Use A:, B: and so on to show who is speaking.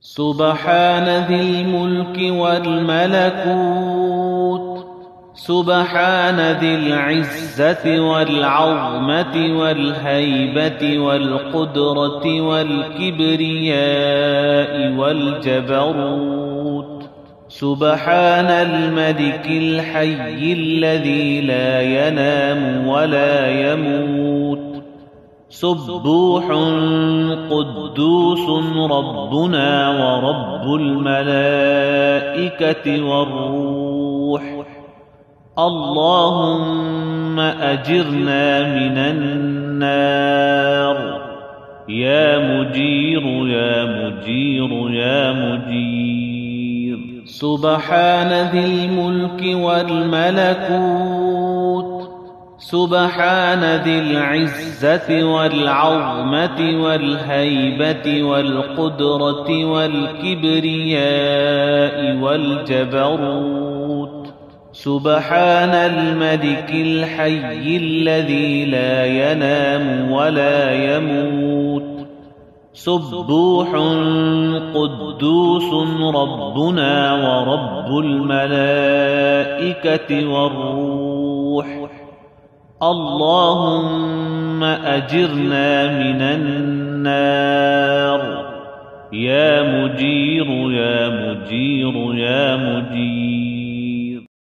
A: سبحان ذي الملك والملكوت سبحان ذي العزة والعظمة والهيبة والقدرة والكبرياء والجبروت سبحان الملك الحي الذي لا ينام ولا يموت سبوح قدوس ربنا ورب الملائكة والروح اللهم أجرنا من النار يا مجير يا مجير يا مجير سبحان ذي الملك والملكوت سبحان ذي العزة والعظمة والهيبة والقدرة والكبرياء والجبروت سبحان الملك الحي الذي لا ينام ولا يموت سبوح قدوس ربنا ورب الملائكة والروح اللهم أجرنا من النار يا مجير يا مجير يا مجير